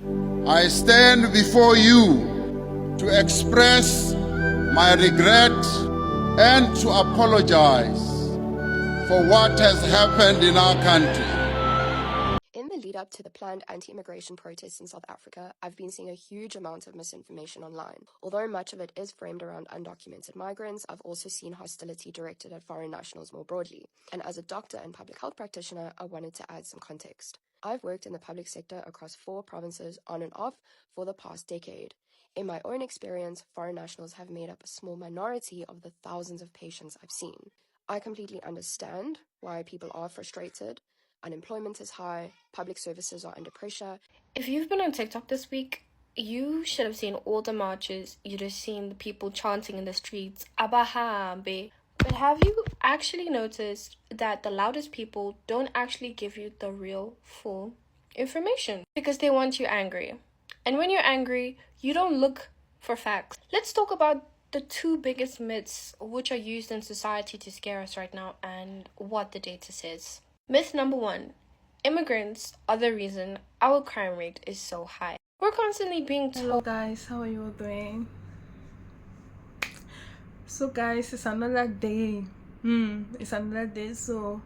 I stand before you to express my regret and to apologize for what has happened in our country. In the lead up to the planned anti-immigration protests in South Africa, I've been seeing a huge amount of misinformation online. Although much of it is framed around undocumented migrants, I've also seen hostility directed at foreign nationals more broadly. And as a doctor and public health practitioner, I wanted to add some context. I've worked in the public sector across 4 provinces on and off for the past decade. In my own experience, foreign nationals have made up a small minority of the thousands of patients I've seen. I completely understand why people are frustrated. Unemployment is high, public services are under pressure. If you've been on TikTok this week, you should have seen all the marches. You'd have seen the people chanting in the streets, Abahambe. But have you actually noticed that the loudest people don't actually give you the real, full information? Because they want you angry. And when you're angry, you don't look for facts. Let's talk about the 2 biggest myths which are used in society to scare us right now and what the data says. Myth number 1. Immigrants are the reason our crime rate is so high. We're constantly being told... Hello guys, how are you all doing? So guys, it's another day. So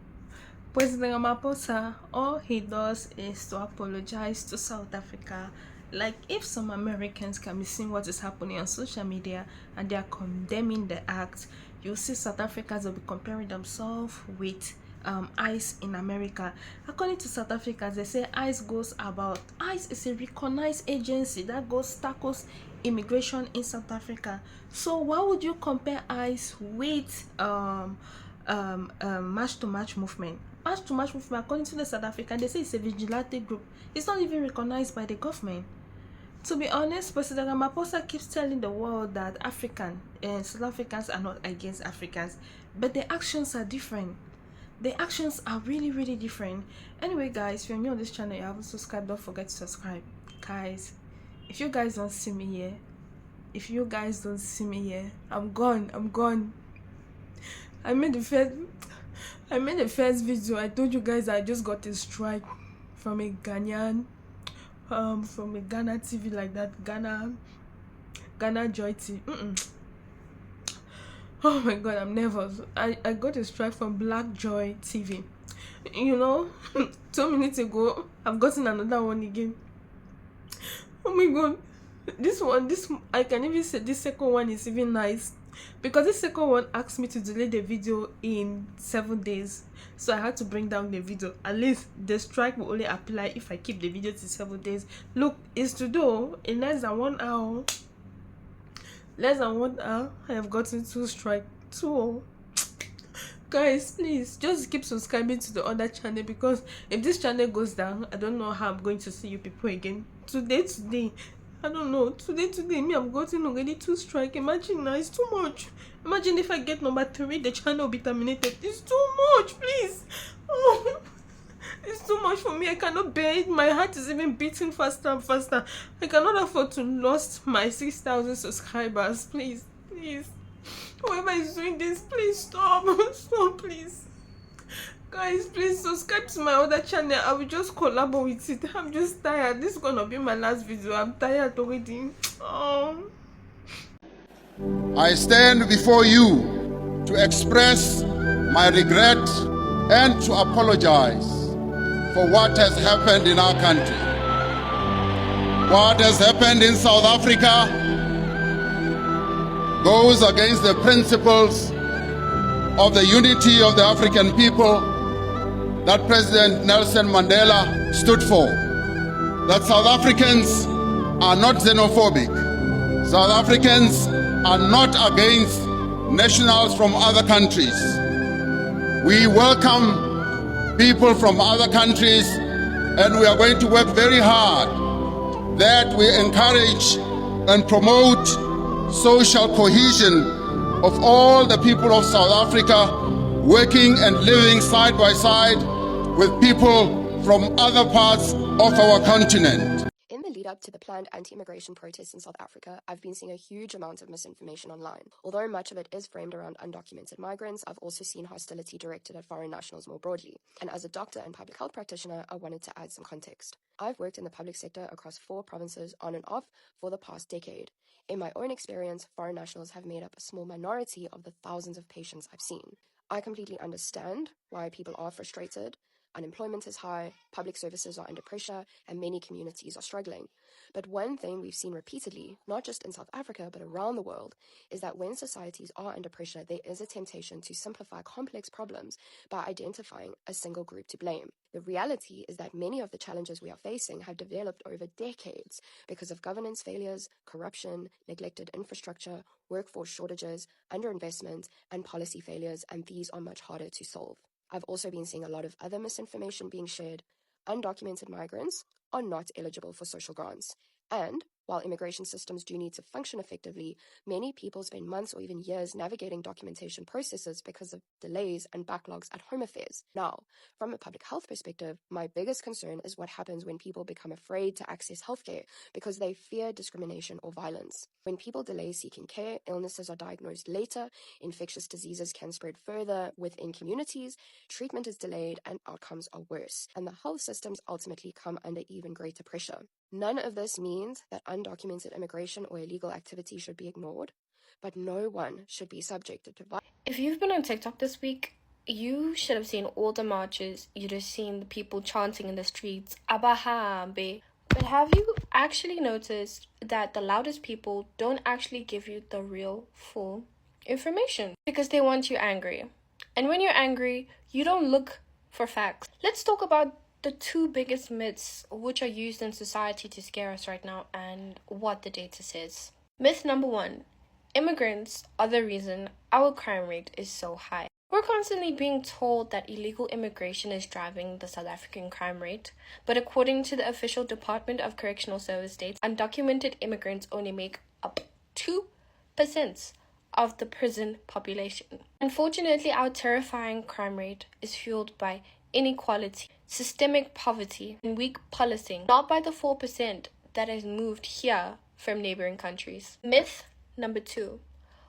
President Ramaphosa, all he does is to apologize to South Africa. Like, if some Americans can be seeing what is happening on social media and they are condemning the act, you'll see South Africans will be comparing themselves with ICE in America. According to South Africans, they say ICE is a recognized agency that tackles immigration in South Africa. So why would you compare ICE with March to March movement? March to March movement, according to the South African, they say it's a vigilante group. It's not even recognized by the government. To be honest, President Ramaphosa keeps telling the world that South Africans are not against Africans, but the actions are different. The actions are really, really different. Anyway, guys, if you're new on this channel, you haven't subscribed, don't forget to subscribe. Guys, if you guys don't see me here, I'm gone. I made the first video. I told you guys I just got a strike from a Ghanaian, from a Ghana TV like that, Ghana Joy TV. Oh my god, I'm nervous. I got a strike from Black Joy TV. You know, 2 minutes ago, I've gotten another one again. Oh my god. This I can even say this second one is even nice. Because this second one asked me to delete the video in 7 days. So I had to bring down the video. At least the strike will only apply if I keep the video to 7 days. Look, it's to do in less than 1 hour. I have gotten 2 strikes. 2. Guys, please just keep subscribing to the other channel, because if this channel goes down, I don't know how I'm going to see you people again. Today, I don't know. Today, me, I'm gotten already 2 strikes. Imagine now, it's too much. Imagine if I get number 3, the channel will be terminated. It's too much, please. Oh, it's too much for me. I cannot bear it. My heart is even beating faster and faster. I cannot afford to lose my 6,000 subscribers. Please. Whoever is doing this, please stop. Stop, please. Guys, please subscribe to my other channel. I will just collab with it. I'm just tired. This is gonna be my last video. I'm tired already. Oh. I stand before you to express my regret and to apologize for what has happened in our country. What has happened in South Africa goes against the principles of the unity of the African people that President Nelson Mandela stood for. That South Africans are not xenophobic. South Africans are not against nationals from other countries. We welcome people from other countries, and we are going to work very hard that we encourage and promote social cohesion of all the people of South Africa, working and living side by side with people from other parts of our continent. In the lead up up to the planned anti-immigration protests in South Africa, I've been seeing a huge amount of misinformation online. Although much of it is framed around undocumented migrants, I've also seen hostility directed at foreign nationals more broadly. And as a doctor and public health practitioner, I wanted to add some context. I've worked in the public sector across 4 provinces on and off for the past decade. In my own experience, foreign nationals have made up a small minority of the thousands of patients I've seen. I completely understand why people are frustrated. Unemployment is high, public services are under pressure, and many communities are struggling. But one thing we've seen repeatedly, not just in South Africa but around the world, is that when societies are under pressure, there is a temptation to simplify complex problems by identifying a single group to blame. The reality is that many of the challenges we are facing have developed over decades because of governance failures, corruption, neglected infrastructure, workforce shortages, underinvestment, and policy failures, and these are much harder to solve. I've also been seeing a lot of other misinformation being shared. Undocumented migrants are not eligible for social grants. And while immigration systems do need to function effectively, many people spend months or even years navigating documentation processes because of delays and backlogs at Home Affairs. Now, from a public health perspective, my biggest concern is what happens when people become afraid to access healthcare because they fear discrimination or violence. When people delay seeking care, illnesses are diagnosed later, infectious diseases can spread further within communities, treatment is delayed, and outcomes are worse, and the health systems ultimately come under even greater pressure. None of this means that undocumented immigration or illegal activity should be ignored, but no one should be subjected to violence. If you've been on TikTok this week, you should have seen all the marches. You'd have seen the people chanting in the streets, Abahambe. But have you actually noticed that the loudest people don't actually give you the real, full information? Because they want you angry. And when you're angry, you don't look for facts. Let's talk about the 2 biggest myths which are used in society to scare us right now and what the data says. Myth number 1. Immigrants are the reason our crime rate is so high. We're constantly being told that illegal immigration is driving the South African crime rate, but according to the official Department of Correctional Service data, undocumented immigrants only make up 2% of the prison population. Unfortunately, our terrifying crime rate is fueled by inequality, systemic poverty, and weak policing, not by the 4% that has moved here from neighboring countries. Myth number 2.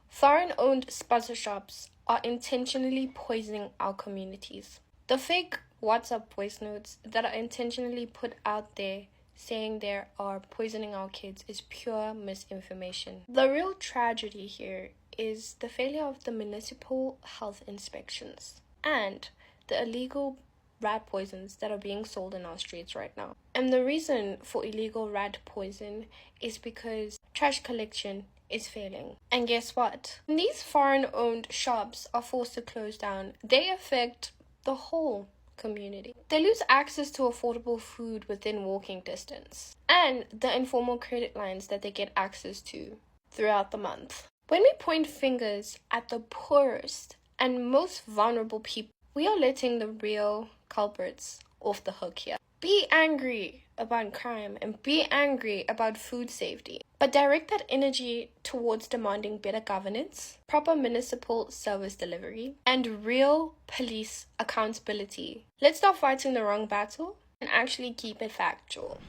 Foreign-owned sponsorships are intentionally poisoning our communities. The fake WhatsApp voice notes that are intentionally put out there saying they are poisoning our kids is pure misinformation. The real tragedy here is the failure of the municipal health inspections and the illegal rat poisons that are being sold in our streets right now. And the reason for illegal rat poison is because trash collection is failing. And guess what? When these foreign-owned shops are forced to close down, they affect the whole community. They lose access to affordable food within walking distance and the informal credit lines that they get access to throughout the month. When we point fingers at the poorest and most vulnerable people, we are letting the real culprits off the hook here. Be angry about crime and be angry about food safety, but direct that energy towards demanding better governance, proper municipal service delivery, and real police accountability. Let's stop fighting the wrong battle and actually keep it factual.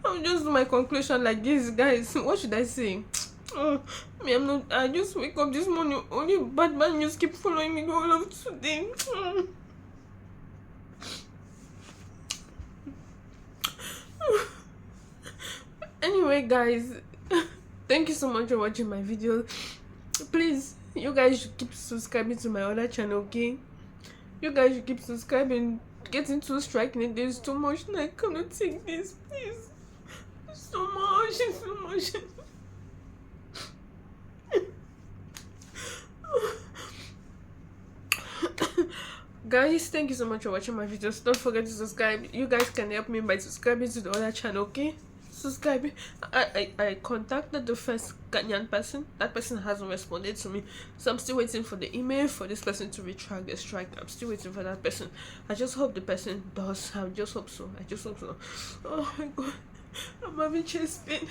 I'll just do my conclusion like this, guys. What should I say? I just wake up this morning, only bad news keep following me the whole of today. Anyway, guys, thank you so much for watching my video. Please, you guys should keep subscribing to my other channel, okay? You guys should keep subscribing. Getting too striking, there's too much, and I cannot take this, please. It's so much. Guys, thank you so much for watching my videos. Don't forget to subscribe. You guys can help me by subscribing to the other channel, okay? Subscribe. I contacted the first Ghanaian person. That person hasn't responded to me, so I'm still waiting for the email for this person to retract the strike. I'm still waiting for that person. I just hope the person does. I just hope so. Oh my god, I'm having chest pain.